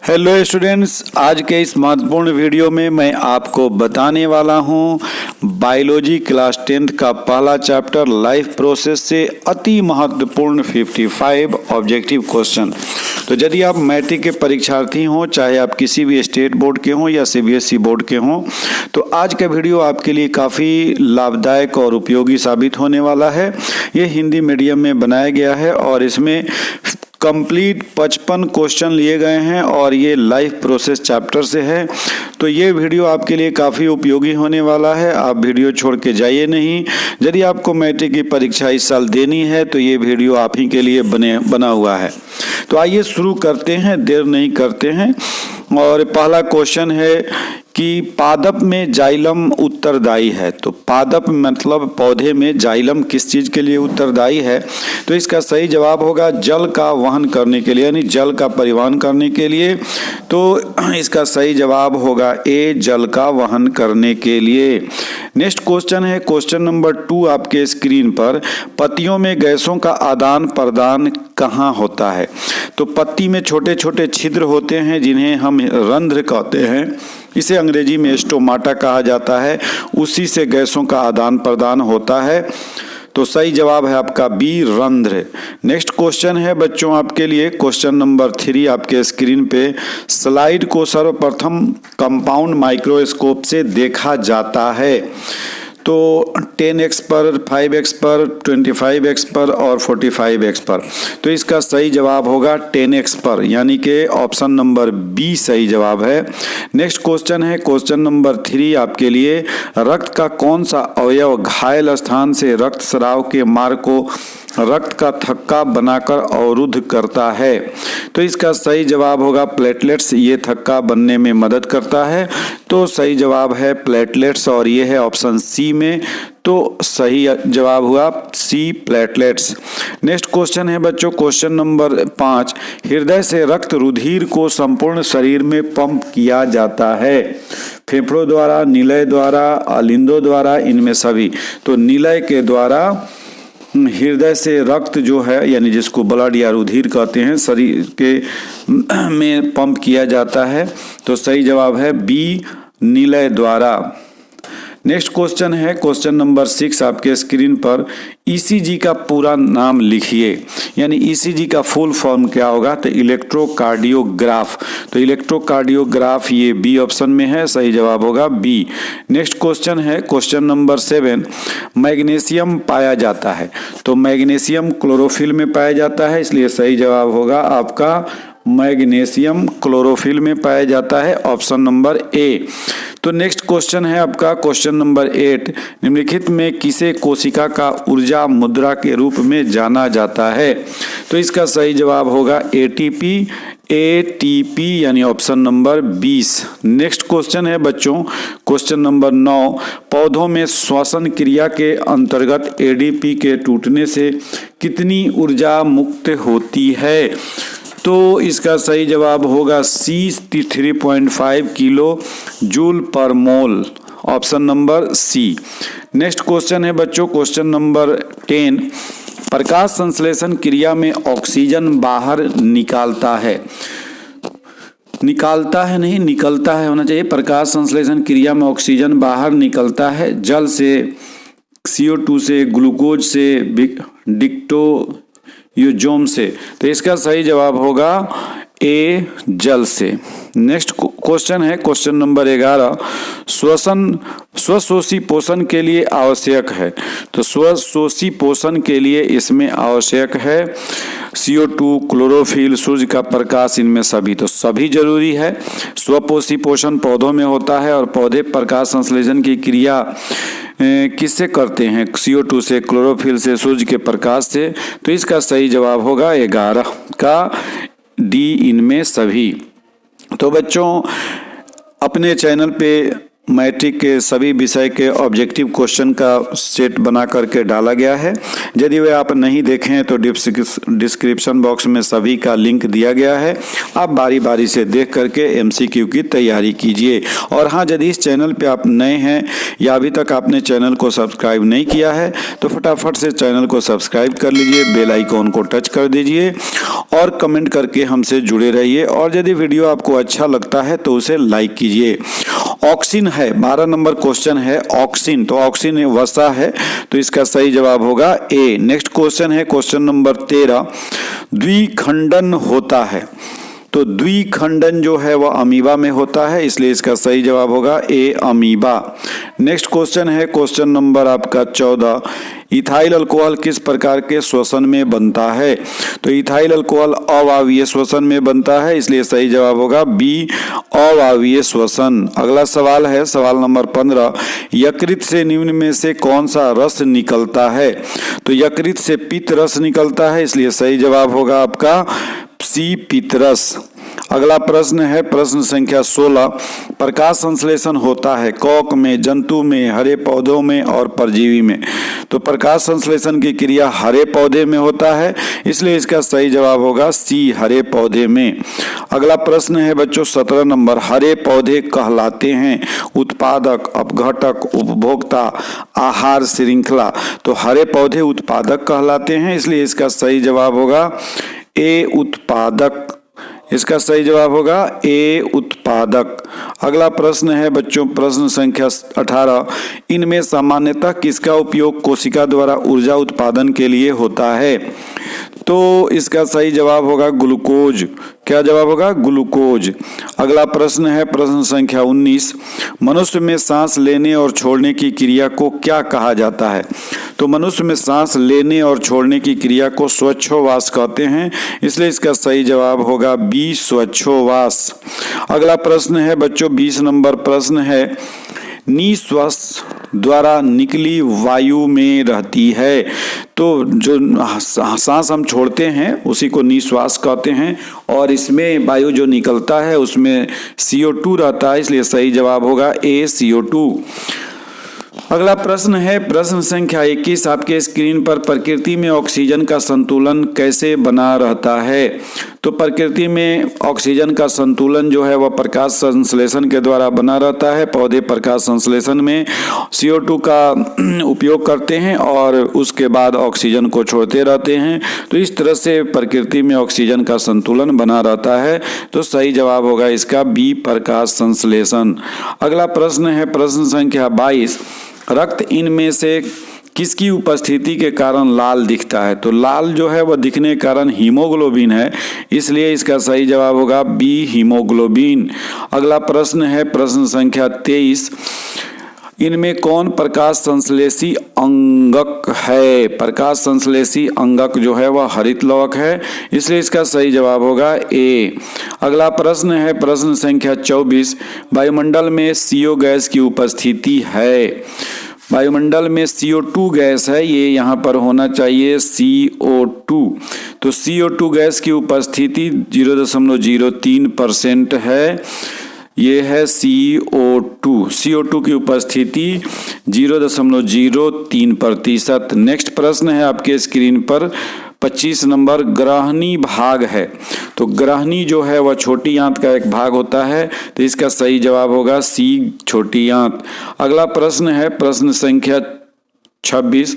Hello students, आज के इस महत्वपूर्ण वीडियो में मैं आपको बताने वाला हूं बायोलॉजी क्लास 10th का पहला चैप्टर लाइफ प्रोसेस से अति महत्वपूर्ण 55 ऑब्जेक्टिव क्वेश्चन। तो यदि आप मैट्रिक के परीक्षार्थी हों, चाहे आप किसी भी स्टेट बोर्ड के हों या सीबीएसई बोर्ड के हों, तो आज का वीडियो आपके लिए काफ़ी लाभदायक और उपयोगी साबित होने वाला है। ये हिंदी मीडियम में बनाया गया है और इसमें कंप्लीट 55 क्वेश्चन लिए गए हैं और ये लाइफ प्रोसेस चैप्टर से है। तो ये वीडियो आपके लिए काफ़ी उपयोगी होने वाला है। आप वीडियो छोड़ के जाइए नहीं। यदि आपको मैट्रिक की परीक्षा इस साल देनी है तो ये वीडियो आप ही के लिए बना हुआ है। तो आइए शुरू करते हैं, देर नहीं करते हैं। और पहला क्वेश्चन है कि पादप में जाइलम उत्तरदायी है। तो पादप मतलब पौधे में जाइलम किस चीज़ के लिए उत्तरदायी है? तो इसका सही जवाब होगा जल का वहन करने के लिए, यानी जल का परिवहन करने के लिए। तो इसका सही जवाब होगा ए, जल का वहन करने के लिए। नेक्स्ट क्वेश्चन है क्वेश्चन नंबर 2 आपके स्क्रीन पर। पत्तियों में गैसों का आदान प्रदान कहाँ होता है? तो पत्ती में छोटे छोटे छिद्र होते हैं जिन्हें हम रंध्र कहते हैं। इसे अंग्रेजी में स्टोमाटा कहा जाता है। उसी से गैसों का आदान प्रदान होता है। तो सही जवाब है आपका बी, रंध्र। नेक्स्ट क्वेश्चन है बच्चों आपके लिए क्वेश्चन नंबर 3 आपके स्क्रीन पे। स्लाइड को सर्वप्रथम कंपाउंड माइक्रोस्कोप से देखा जाता है। तो 10x पर, 5x पर, 25x पर और 45x पर। तो इसका सही जवाब होगा 10x पर, यानी कि ऑप्शन नंबर बी सही जवाब है। नेक्स्ट क्वेश्चन है क्वेश्चन नंबर 3 आपके लिए। रक्त का कौन सा अवयव घायल स्थान से रक्त स्राव के मार्ग को रक्त का थक्का बनाकर अवरुद्ध करता है? तो इसका सही जवाब होगा प्लेटलेट्स। ये थक्का बनने में मदद करता है। तो सही जवाब है प्लेटलेट्स और ये है ऑप्शन सी में। तो सही जवाब हुआ सी, प्लेटलेट्स। नेक्स्ट क्वेश्चन है बच्चों क्वेश्चन नंबर 5। हृदय से रक्त रुधिर को संपूर्ण शरीर में पंप किया जाता है। फेफड़ों द्वारा, निलय द्वारा, आलिंदों द्वारा, इनमें सभी। तो निलय के द्वारा हृदय से रक्त जो है, यानी जिसको ब्लड या रुधिर कहते हैं, शरीर के में पंप किया जाता है। तो सही जवाब है बी, निलय द्वारा। नेक्स्ट क्वेश्चन है क्वेश्चन नंबर 6 आपके स्क्रीन पर। ईसीजी का पूरा नाम लिखिए, यानी ईसीजी का फुल फॉर्म क्या होगा? तो इलेक्ट्रोकार्डियोग्राफ। तो इलेक्ट्रोकार्डियोग्राफ ये बी ऑप्शन में है, सही जवाब होगा बी। नेक्स्ट क्वेश्चन है क्वेश्चन नंबर 7। मैग्नीशियम पाया जाता है। तो मैग्नीशियम क्लोरोफिल में पाया जाता है, इसलिए सही जवाब होगा आपका मैग्नीशियम क्लोरोफिल में पाया जाता है, ऑप्शन नंबर ए। तो नेक्स्ट क्वेश्चन है आपका क्वेश्चन नंबर 8। निम्नलिखित में किसे कोशिका का ऊर्जा मुद्रा के रूप में जाना जाता है? तो इसका सही जवाब होगा एटीपी यानी ऑप्शन नंबर 20। नेक्स्ट क्वेश्चन है बच्चों क्वेश्चन नंबर 9। पौधों में श्वसन क्रिया के अंतर्गत एडीपी के टूटने से कितनी ऊर्जा मुक्त होती है? तो इसका सही जवाब होगा सी, 3.5 kilojoule per mole, option number C. Next question है बच्चों क्वेश्चन नंबर 10। प्रकाश संश्लेषण क्रिया में ऑक्सीजन बाहर निकालता है। निकालता है नहीं, निकलता है होना चाहिए। प्रकाश संश्लेषण क्रिया में ऑक्सीजन बाहर निकलता है जल से, CO2 से, ग्लूकोज से, डिक्टोयोजोम से। तो इसका सही जवाब होगा ए, जल से। नेक्स्ट क्वेश्चन है क्वेश्चन नंबर 11। स्वशोषी पोषण के लिए आवश्यक है। तो स्वशोषी पोषण के लिए इसमें आवश्यक है CO2, क्लोरोफिल, सूर्य का प्रकाश, इनमें सभी। तो सभी जरूरी है। स्वपोषी पोषण पौधों में होता है और पौधे प्रकाश संश्लेषण की क्रिया किससे करते हैं? CO2 से, क्लोरोफिल से, सूर्य के प्रकाश से। तो इसका सही जवाब होगा 11 का डी, इनमें सभी। तो बच्चों अपने चैनल पे मैट्रिक के सभी विषय के ऑब्जेक्टिव क्वेश्चन का सेट बना करके डाला गया है। यदि वे आप नहीं देखें तो डिस्क्रिप्शन बॉक्स में सभी का लिंक दिया गया है। आप बारी बारी से देख करके एमसीक्यू की तैयारी कीजिए। और हाँ, यदि इस चैनल पे आप नए हैं या अभी तक आपने चैनल को सब्सक्राइब नहीं किया है तो फटाफट से चैनल को सब्सक्राइब कर लीजिए, बेल आइकॉन को टच कर दीजिए और कमेंट करके हमसे जुड़े रहिए। और यदि वीडियो आपको अच्छा लगता है तो उसे लाइक कीजिए। ऑक्सिन है, 12 नंबर क्वेश्चन है ऑक्सिन। तो ऑक्सिन वसा है, तो इसका सही जवाब होगा ए। नेक्स्ट क्वेश्चन है क्वेश्चन नंबर 13, द्विखंडन होता है। तो द्विखंडन जो है वह अमीबा में होता है, इसलिए इसका सही जवाब होगा ए, अमीबा। नेक्स्ट क्वेश्चन है क्वेश्चन नंबर आपका 14, इथाइल अल्कोहल किस प्रकार के श्वसन में बनता है। तो इथाइल अल्कोहल अवायवीय श्वसन में बनता है, इसलिए सही जवाब होगा बी, अवायवीय श्वसन। अगला सवाल है सवाल नंबर 15, यकृत से निम्न में से कौन सा रस निकलता है। तो यकृत से पित्त रस निकलता है, इसलिए सही जवाब होगा आपका सी, पित्तरस। अगला प्रश्न है प्रश्न संख्या 16, प्रकाश संश्लेषण होता है कॉक में, जंतु में, हरे पौधों में और परजीवी में। तो प्रकाश संश्लेषण की क्रिया हरे पौधे में होता है, इसलिए इसका सही जवाब होगा सी, हरे पौधे में। अगला प्रश्न है बच्चों 17 नंबर, हरे पौधे कहलाते हैं उत्पादक, अपघटक, उपभोक्ता, आहार श्रृंखला। तो हरे पौधे उत्पादक कहलाते हैं, इसलिए इसका सही जवाब होगा ए, उत्पादक। इसका सही जवाब होगा ए, उत्पादक। अगला प्रश्न है बच्चों प्रश्न संख्या 18, इनमें सामान्यतः किसका उपयोग कोशिका द्वारा ऊर्जा उत्पादन के लिए होता है। तो इसका सही जवाब होगा ग्लूकोज। क्या जवाब होगा? ग्लूकोज। अगला प्रश्न है प्रश्न संख्या 19, मनुष्य में सांस लेने और छोड़ने की क्रिया को क्या कहा जाता है। तो मनुष्य में सांस लेने और छोड़ने की क्रिया को श्वासोच्छ्वास कहते हैं, इसलिए इसका सही जवाब होगा बी, श्वासोच्छ्वास। अगला प्रश्न है बच्चों 20 नंबर प्रश्न है, निश्वास द्वारा निकली वायु में रहती है। तो जो सांस हम छोड़ते हैं उसी को निश्वास कहते हैं, और इसमें वायु जो निकलता है उसमें CO2 रहता है, इसलिए सही जवाब होगा ए, CO2। अगला प्रश्न है प्रश्न संख्या 21, आपके स्क्रीन पर प्रकृति में ऑक्सीजन का संतुलन कैसे बना रहता है। तो प्रकृति में ऑक्सीजन का संतुलन जो है वह प्रकाश संश्लेषण के द्वारा बना रहता है। पौधे प्रकाश संश्लेषण में CO2 का उपयोग करते हैं और उसके बाद ऑक्सीजन को छोड़ते रहते हैं, तो इस तरह से प्रकृति में ऑक्सीजन का संतुलन बना रहता है। तो सही जवाब होगा इसका बी, प्रकाश संश्लेषण। अगला प्रश्न है प्रश्न संख्या 22, रक्त इनमें से किसकी उपस्थिति के कारण लाल दिखता है। तो लाल जो है वह दिखने के कारण हीमोग्लोबिन है, इसलिए इसका सही जवाब होगा बी, हीमोग्लोबिन। अगला प्रश्न है प्रश्न संख्या 23, इनमें कौन प्रकाश संश्लेषी अंगक है। प्रकाश संश्लेषी अंगक जो है वह हरितलवक है, इसलिए इसका सही जवाब होगा ए। अगला प्रश्न है प्रश्न संख्या 24, वायुमंडल में CO गैस की उपस्थिति है। वायुमंडल में CO2 गैस है, ये यहाँ पर होना चाहिए CO2। तो CO2 गैस की उपस्थिति 0.03% है, ये है CO2। CO2 की उपस्थिति 0.03%। नेक्स्ट प्रश्न है आपके स्क्रीन पर 25 नंबर, ग्रहणी भाग है। तो ग्रहणी जो है वह छोटी आंत का एक भाग होता है, तो इसका सही जवाब होगा सी, छोटी आंत। अगला प्रश्न है प्रश्न संख्या 26,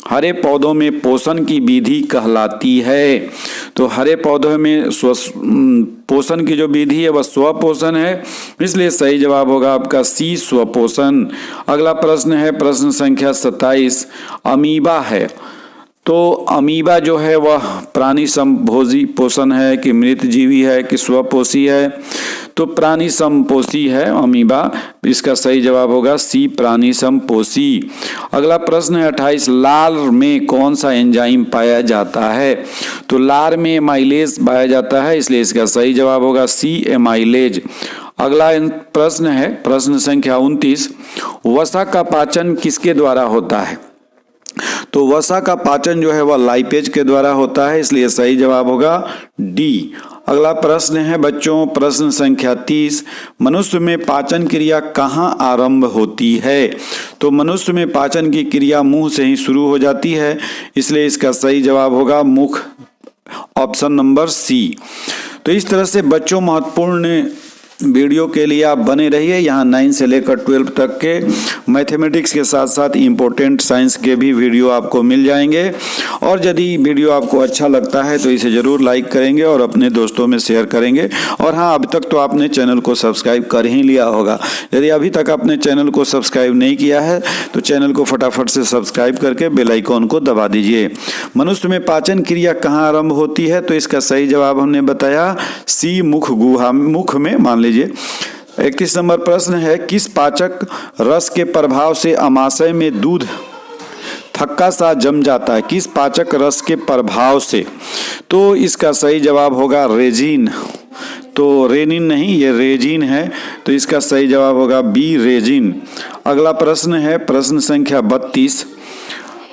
हरे पौधों में पोषण की विधि कहलाती है। तो हरे पौधों में पोषण की जो विधि है वह स्वपोषण है, इसलिए सही जवाब होगा आपका सी, स्वपोषण। अगला प्रश्न है प्रश्न संख्या 27, अमीबा है। तो अमीबा जो है वह प्राणी समभोजी पोषण है कि मृत जीवी है कि स्वपोषी है। तो प्राणी समपोषी है अमीबा, इसका सही जवाब होगा सी, प्राणी समपोषी। अगला प्रश्न है 28, लार में कौन सा एंजाइम पाया जाता है। तो लार में एमाइलेज पाया जाता है, इसलिए इसका सही जवाब होगा सी, एमाइलेज। अगला प्रश्न है प्रश्न संख्या 29, वसा का पाचन किसके द्वारा होता है। तो वसा का पाचन जो है वह लाइपेज के द्वारा होता है, इसलिए सही जवाब होगा डी। अगला प्रश्न है बच्चों, प्रश्न संख्या 30, मनुष्य में पाचन क्रिया कहाँ आरंभ होती है? तो मनुष्य में पाचन की क्रिया मुंह से ही शुरू हो जाती है, इसलिए इसका सही जवाब होगा मुख, ऑप्शन नंबर सी। तो इस तरह से बच्चों महत्वपूर्ण वीडियो के लिए आप बने रहिए। यहाँ 9 से लेकर 12 तक के मैथमेटिक्स के साथ साथ इम्पोर्टेंट साइंस के भी वीडियो आपको मिल जाएंगे। और यदि वीडियो आपको अच्छा लगता है तो इसे ज़रूर लाइक करेंगे और अपने दोस्तों में शेयर करेंगे। और हाँ, अभी तक तो आपने चैनल को सब्सक्राइब कर ही लिया होगा। यदि अभी तक आपने चैनल को सब्सक्राइब नहीं किया है तो चैनल को फटाफट से सब्सक्राइब करके बेल आइकॉन को दबा दीजिए। मनुष्य में पाचन क्रिया कहाँ आरंभ होती है? तो इसका सही जवाब हमने बताया सी, मुख गुहा, मुख में। मान लीजिए 31 नंबर प्रश्न है, किस पाचक रस के प्रभाव से अमाशय में दूध थक्का सा जम जाता है? किस पाचक रस के प्रभाव से? तो इसका सही जवाब होगा रेजिन। तो रेनिन नहीं, ये रेजिन है, तो इसका सही जवाब होगा बी, रेजिन। अगला प्रश्न है प्रश्न संख्या 32,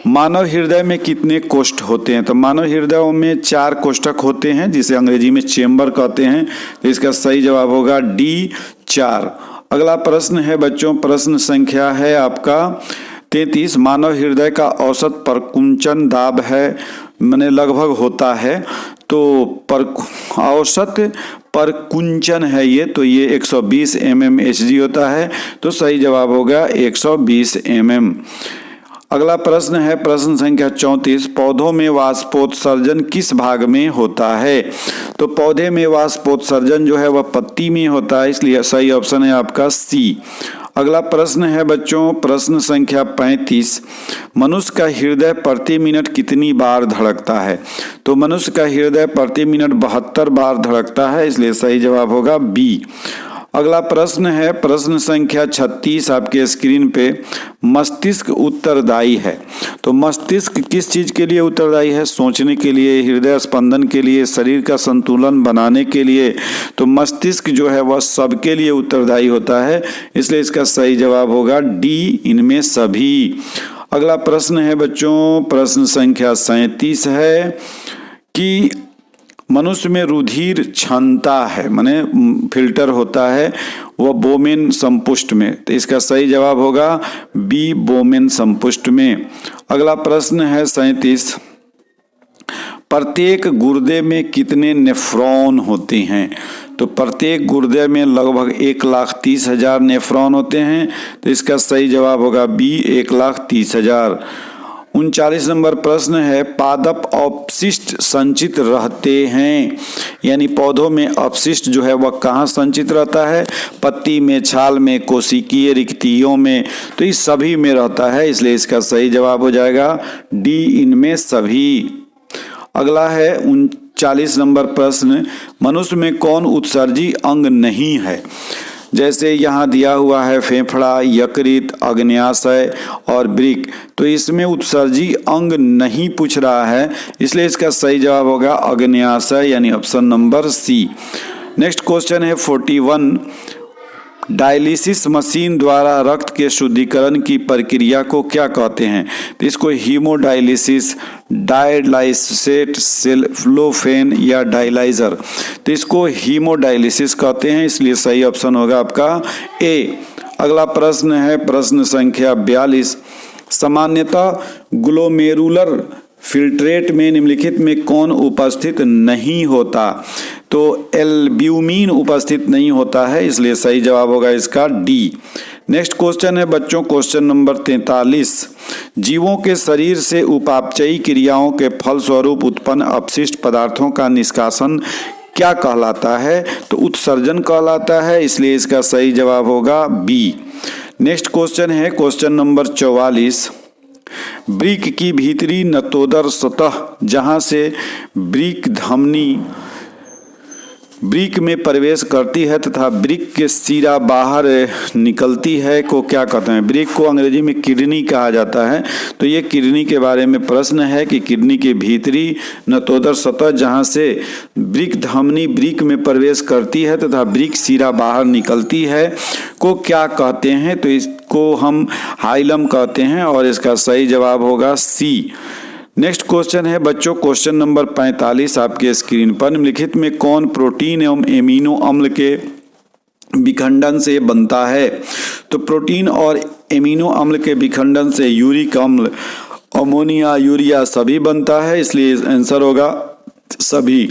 मानव हृदय में कितने कोष्ठ होते हैं? तो मानव हृदय में 4 कोष्ठक होते हैं, जिसे अंग्रेजी में चेम्बर कहते हैं। तो इसका सही जवाब होगा डी, 4। अगला प्रश्न है बच्चों, प्रश्न संख्या है आपका 33, मानव हृदय का औसत परकुंचन दाब है, माने लगभग होता है, तो औसत परकुंचन है ये, तो ये 120 mmHg होता है। तो सही जवाब होगा 120 mm। अगला प्रश्न है प्रश्न संख्या 34, पौधों में वाष्पोत्सर्जन किस भाग में होता है? तो पौधे में वाष्पोत्सर्जन जो है वह पत्ती में होता है, इसलिए सही ऑप्शन है आपका सी। अगला प्रश्न है बच्चों प्रश्न संख्या 35, मनुष्य का हृदय प्रति मिनट कितनी बार धड़कता है? तो मनुष्य का हृदय प्रति मिनट 72 बार धड़कता है, इसलिए सही जवाब होगा बी। अगला प्रश्न है प्रश्न संख्या 36, आपके स्क्रीन पे, मस्तिष्क उत्तरदायी है। तो मस्तिष्क किस चीज के लिए उत्तरदायी है? सोचने के लिए, हृदय स्पंदन के लिए, शरीर का संतुलन बनाने के लिए। तो मस्तिष्क जो है वह सबके लिए उत्तरदायी होता है, इसलिए इसका सही जवाब होगा डी, इनमें सभी। अगला प्रश्न है बच्चों प्रश्न संख्या 37 है कि मनुष्य में रुधिर क्षमता है, माने फिल्टर होता है, वह बोमेन संपुष्ट में। तो इसका सही जवाब होगा बी, बोमेन संपुष्ट में। अगला प्रश्न है 37, प्रत्येक गुर्दे में कितने नेफ्रॉन होते हैं? तो प्रत्येक गुर्दे में लगभग 1,30,000 नेफ्रॉन होते हैं, तो इसका सही जवाब होगा बी, 1,30,000। 39 नंबर प्रश्न है, पादप अपशिष्ट संचित रहते हैं, यानी पौधों में अपशिष्ट जो है वह कहाँ संचित रहता है? पत्ती में, छाल में, कोशिकीय रिक्तियों में। तो इस सभी में रहता है, इसलिए इसका सही जवाब हो जाएगा डी, इनमें सभी। अगला है 39 नंबर प्रश्न, मनुष्य में कौन उत्सर्जी अंग नहीं है? जैसे यहाँ दिया हुआ है फेफड़ा, यकृत, अग्न्याशय और वृक्क, तो इसमें उत्सर्जी अंग नहीं पूछ रहा है, इसलिए इसका सही जवाब होगा अग्न्याशय, यानी option number C. Next question है 41, डायलिसिस मशीन द्वारा रक्त के शुद्धिकरण की प्रक्रिया को क्या कहते हैं? तो इसको हीमोडायलिसिस, डायलाइसेट, सेल्फोफेन या डायलाइजर। तो इसको हीमोडायलिसिस कहते हैं, इसलिए सही ऑप्शन होगा आपका ए। अगला प्रश्न है प्रश्न संख्या 42, सामान्यतः ग्लोमेरुलर फिल्ट्रेट में निम्नलिखित में कौन उपस्थित नहीं होता? तो एल्ब्यूमिन उपस्थित नहीं होता है, इसलिए सही जवाब होगा इसका डी। नेक्स्ट क्वेश्चन है बच्चों क्वेश्चन नंबर 43, जीवों के शरीर से उपापचयी क्रियाओं के फलस्वरूप उत्पन्न अपशिष्ट पदार्थों का निष्कासन क्या कहलाता है? तो उत्सर्जन कहलाता है, इसलिए इसका सही जवाब होगा बी। नेक्स्ट क्वेश्चन है क्वेश्चन नंबर 44, वृक्क की भीतरी नतोदर सतह जहां से वृक्क धमनी वृक्क में प्रवेश करती है तथा वृक्क के सिरा बाहर निकलती है को क्या कहते हैं? वृक्क को अंग्रेजी में किडनी कहा जाता है। तो ये किडनी के बारे में प्रश्न है कि किडनी के भीतरी नतोदर सतह जहां से वृक्क धमनी वृक्क में प्रवेश करती है तथा वृक्क सिरा बाहर निकलती है को क्या कहते हैं? तो इसको हम हाइलम कहते हैं, और इसका सही जवाब होगा सी। नेक्स्ट क्वेश्चन है बच्चों, क्वेश्चन नंबर 45 आपके स्क्रीन पर। निम्नलिखित में कौन प्रोटीन एवं एमिनो अम्ल के विखंडन से बनता है? तो प्रोटीन और एमिनो अम्ल के विखंडन से यूरिक अम्ल, अमोनिया, यूरिया सभी बनता है, इसलिए आंसर होगा सभी।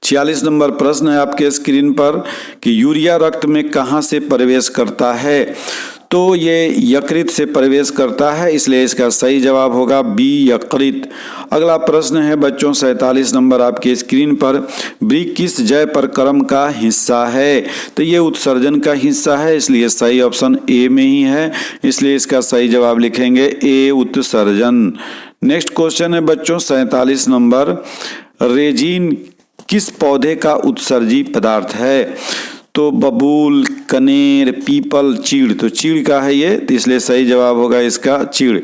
46 नंबर प्रश्न है आपके स्क्रीन पर कि यूरिया रक्त में कहां से प्रवेश करता है? तो ये यकृत से प्रवेश करता है, इसलिए इसका सही जवाब होगा बी, यकृत। अगला प्रश्न है बच्चों 47 नंबर आपके स्क्रीन पर। वृक्क किस जय प्रक्रम का हिस्सा है? तो ये उत्सर्जन का हिस्सा है, इसलिए सही ऑप्शन ए में ही है, इसलिए इसका सही जवाब लिखेंगे ए, उत्सर्जन। नेक्स्ट क्वेश्चन है बच्चों 47 नंबर। रेजिन किस पौधे का उत्सर्जी पदार्थ है? तो बबूल, कनेर, पीपल, चीड़। तो चीड़ का है ये, तो इसलिए सही जवाब होगा इसका चीड़।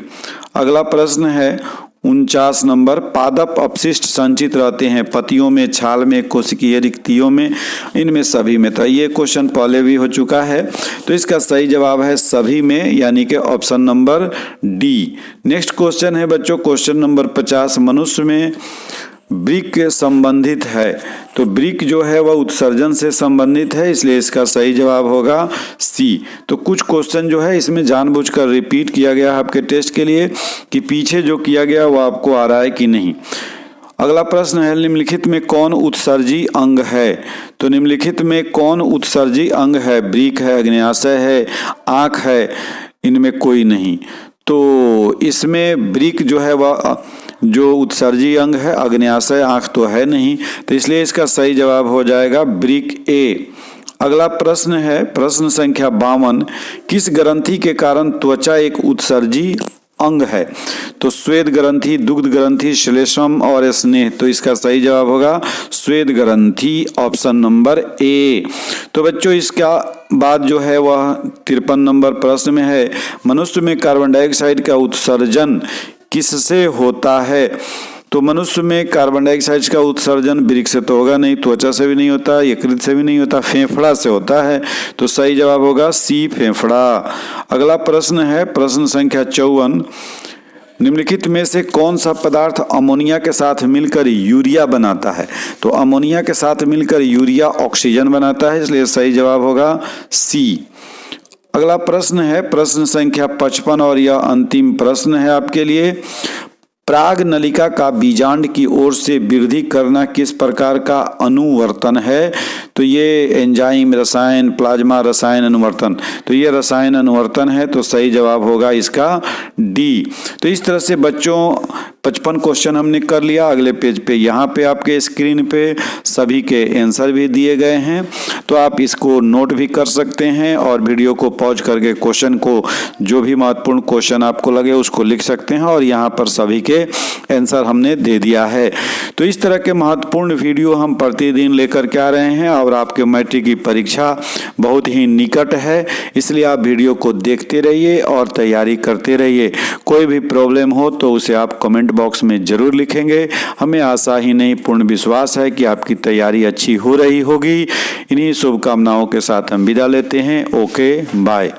अगला प्रश्न है 49 नंबर। पादप अपशिष्ट संचित रहते हैं पत्तियों में, छाल में, कोशिकीय रिक्तियों में, इनमें सभी में। तो ये क्वेश्चन पहले भी हो चुका है, तो इसका सही जवाब है सभी में, यानी कि option number D. Next question है बच्चों क्वेश्चन नंबर 50। मनुष्य में वृक्क संबंधित है, तो वृक्क जो है वह उत्सर्जन से संबंधित है, इसलिए इसका सही जवाब होगा सी। तो कुछ क्वेश्चन जो है इसमें जानबूझकर रिपीट किया गया है आपके टेस्ट के लिए कि पीछे जो किया गया वो आपको आ रहा है कि नहीं। अगला प्रश्न है निम्नलिखित में कौन उत्सर्जी अंग है? तो निम्नलिखित में कौन उत्सर्जी अंग है? वृक्क है, अग्न्याशय है, आँख है, इनमें कोई नहीं। तो इसमें वृक्क जो है वह जो उत्सर्जी अंग है, अग्न्याशय, आँख तो है नहीं, तो इसलिए इसका सही जवाब हो जाएगा वृक्क ए। अगला प्रश्न है प्रश्न संख्या 52। किस ग्रंथि के कारण त्वचा एक उत्सर्जी अंग है? तो श्वेत ग्रंथि, दुग्ध ग्रंथि, श्लेष्म और स्नेह। तो इसका सही जवाब होगा श्वेत ग्रंथि, ऑप्शन नंबर ए। तो बच्चों इसका बाद जो है वह 53 नंबर प्रश्न में है। मनुष्य में कार्बन डाइऑक्साइड का उत्सर्जन किससे होता है? तो मनुष्य में कार्बन डाइऑक्साइड का उत्सर्जन वृक्क से तो होगा नहीं, त्वचा से भी नहीं होता, यकृत से भी नहीं होता, फेफड़ा से होता है, तो सही जवाब होगा सी, फेफड़ा। अगला प्रश्न है प्रश्न संख्या 54। निम्नलिखित में से कौन सा पदार्थ अमोनिया के साथ मिलकर यूरिया बनाता है? तो अमोनिया के साथ मिलकर यूरिया ऑक्सीजन बनाता है, इसलिए सही जवाब होगा सी। अगला प्रश्न है प्रश्न संख्या 55 और यह अंतिम प्रश्न है आपके लिए। प्राग नलिका का बीजांड की ओर से वृद्धि करना किस प्रकार का अनुवर्तन है? तो ये एंजाइम, रसायन, प्लाज्मा रसायन अनुवर्तन। तो ये रसायन अनुवर्तन है, तो सही जवाब होगा इसका डी। तो इस तरह से बच्चों 55 क्वेश्चन हमने कर लिया। अगले पेज पे यहाँ पे आपके स्क्रीन पे सभी के आंसर भी दिए गए हैं, तो आप इसको नोट भी कर सकते हैं और वीडियो को पॉज करके क्वेश्चन को, जो भी महत्वपूर्ण क्वेश्चन आपको लगे उसको लिख सकते हैं, और यहाँ पर सभी के आंसर हमने दे दिया है। तो इस तरह के महत्वपूर्ण वीडियो हम प्रतिदिन लेकर के आ रहे हैं, और आपके मैट्रिक की परीक्षा बहुत ही निकट है, इसलिए आप वीडियो को देखते रहिए और तैयारी करते रहिए। कोई भी प्रॉब्लम हो तो उसे आप कमेंट बॉक्स में जरूर लिखेंगे। हमें आशा ही नहीं पूर्ण विश्वास है कि आपकी तैयारी अच्छी हो रही होगी। इन्हीं शुभकामनाओं के साथ हम विदा लेते हैं। Okay, bye.